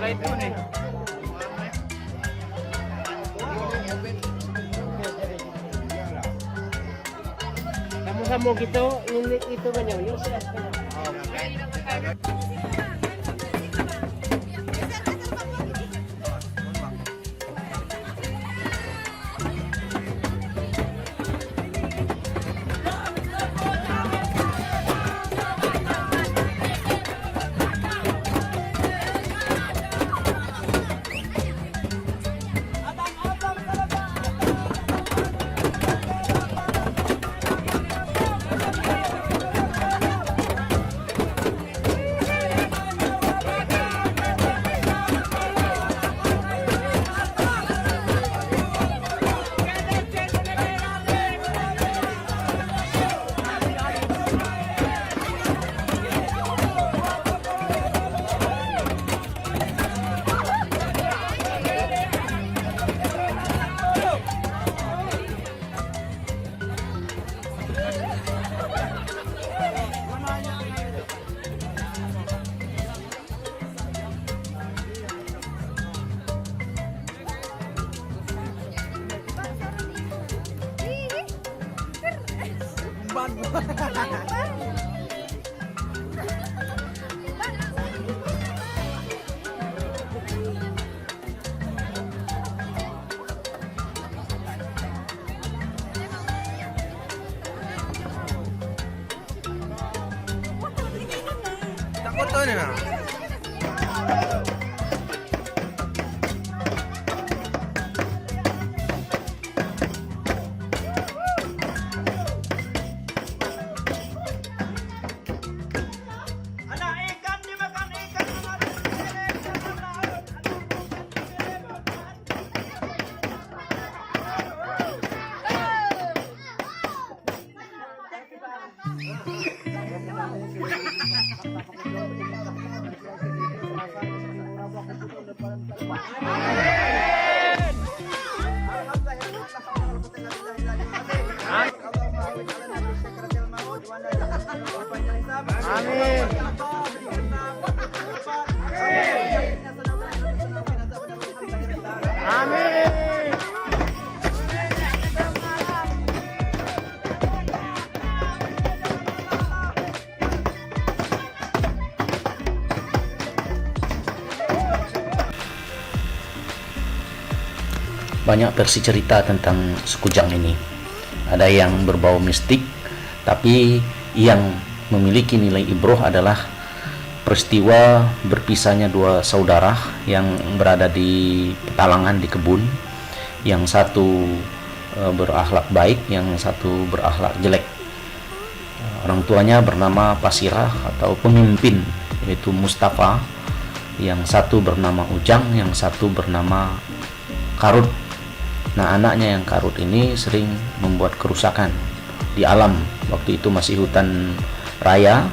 Slide mo nih. Kamu gitu, unit itu banyak ini. Takut tuh nih nah. Amin. Amin. Banyak versi cerita tentang suku Jang ini. Ada yang berbau mistik, tapi yang memiliki nilai ibroh adalah peristiwa berpisahnya dua saudara yang berada di petalangan di kebun. Yang satu berakhlak baik, yang satu berakhlak jelek. Orang tuanya bernama Pasirah atau pemimpin, yaitu Mustafa. Yang satu bernama Ujang, yang satu bernama Karut. Nah, anaknya yang Karut ini sering membuat kerusakan di alam. Waktu itu masih hutan raya.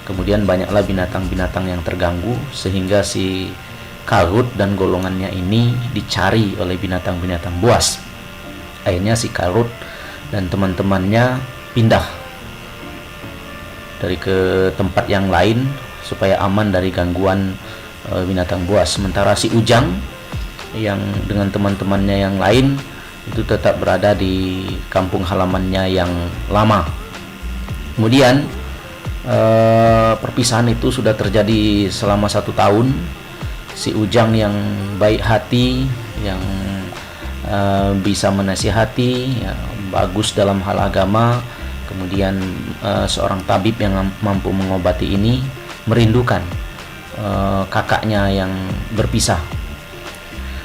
Kemudian banyaklah binatang-binatang yang terganggu, sehingga si Karut dan golongannya ini dicari oleh binatang-binatang buas. Akhirnya si Karut dan teman-temannya pindah dari ke tempat yang lain supaya aman dari gangguan binatang buas. Sementara si Ujang yang dengan teman-temannya yang lain itu tetap berada di kampung halamannya yang lama. Kemudian perpisahan itu sudah terjadi selama 1 tahun. Si Ujang yang baik hati, yang bisa menasihati, ya, bagus dalam hal agama, kemudian seorang tabib yang mampu mengobati ini merindukan kakaknya yang berpisah.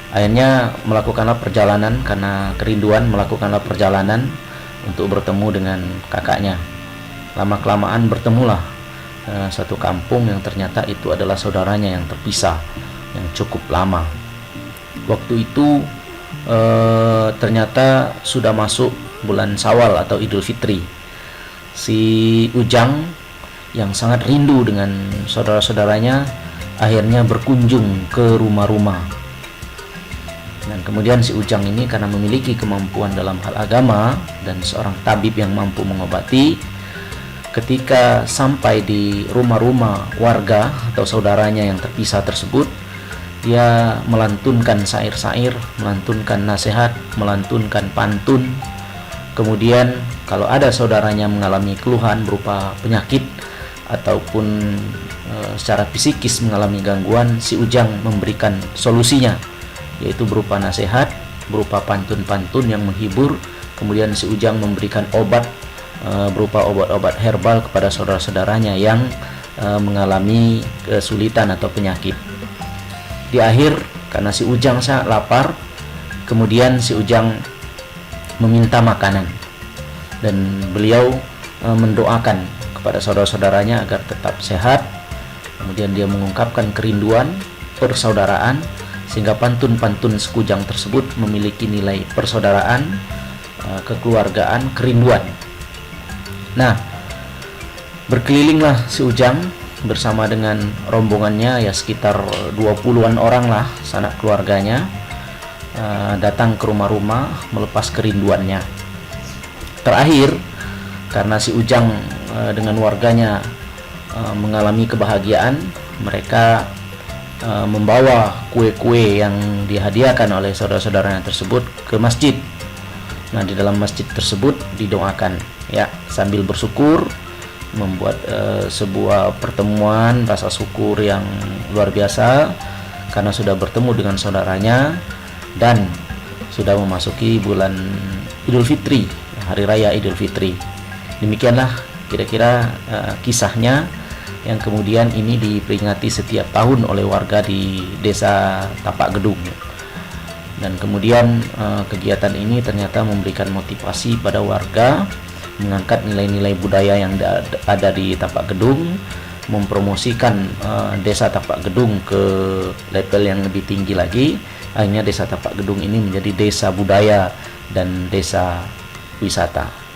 Akhirnya melakukanlah perjalanan, karena kerinduan melakukanlah perjalanan untuk bertemu dengan kakaknya. Lama-kelamaan bertemulah satu kampung yang ternyata itu adalah saudaranya yang terpisah yang cukup lama. Waktu itu ternyata sudah masuk bulan Syawal atau Idul Fitri. Si Ujang yang sangat rindu dengan saudara-saudaranya akhirnya berkunjung ke rumah-rumah. Dan kemudian si Ujang ini karena memiliki kemampuan dalam hal agama dan seorang tabib yang mampu mengobati, ketika sampai di rumah-rumah warga atau saudaranya yang terpisah tersebut, dia melantunkan syair-syair, melantunkan nasihat, melantunkan pantun. Kemudian kalau ada saudaranya mengalami keluhan berupa penyakit ataupun secara psikis mengalami gangguan, si Ujang memberikan solusinya, yaitu berupa nasihat, berupa pantun-pantun yang menghibur. Kemudian si Ujang memberikan obat berupa obat-obat herbal kepada saudara-saudaranya yang mengalami kesulitan atau penyakit. Di akhir, karena si Ujang sangat lapar, kemudian si Ujang meminta makanan, dan beliau mendoakan kepada saudara-saudaranya agar tetap sehat. Kemudian dia mengungkapkan kerinduan persaudaraan, sehingga pantun-pantun Sekujang tersebut memiliki nilai persaudaraan, kekeluargaan, kerinduan. Nah, berkelilinglah si Ujang bersama dengan rombongannya, ya sekitar 20-an orang lah sanak keluarganya, datang ke rumah-rumah melepas kerinduannya. Terakhir, karena si Ujang dengan warganya mengalami kebahagiaan, mereka membawa kue-kue yang dihadiahkan oleh saudara-saudaranya tersebut ke masjid. Nah, di dalam masjid tersebut didoakan, ya, sambil bersyukur, membuat sebuah pertemuan rasa syukur yang luar biasa karena sudah bertemu dengan saudaranya dan sudah memasuki bulan Idul Fitri, hari raya Idul Fitri. Demikianlah kira-kira kisahnya, yang kemudian ini diperingati setiap tahun oleh warga di desa Tapak Gedung. Dan kemudian kegiatan ini ternyata memberikan motivasi pada warga, mengangkat nilai-nilai budaya yang ada di Tapak Gedung, mempromosikan desa Tapak Gedung ke level yang lebih tinggi lagi. Akhirnya desa Tapak Gedung ini menjadi desa budaya dan desa wisata.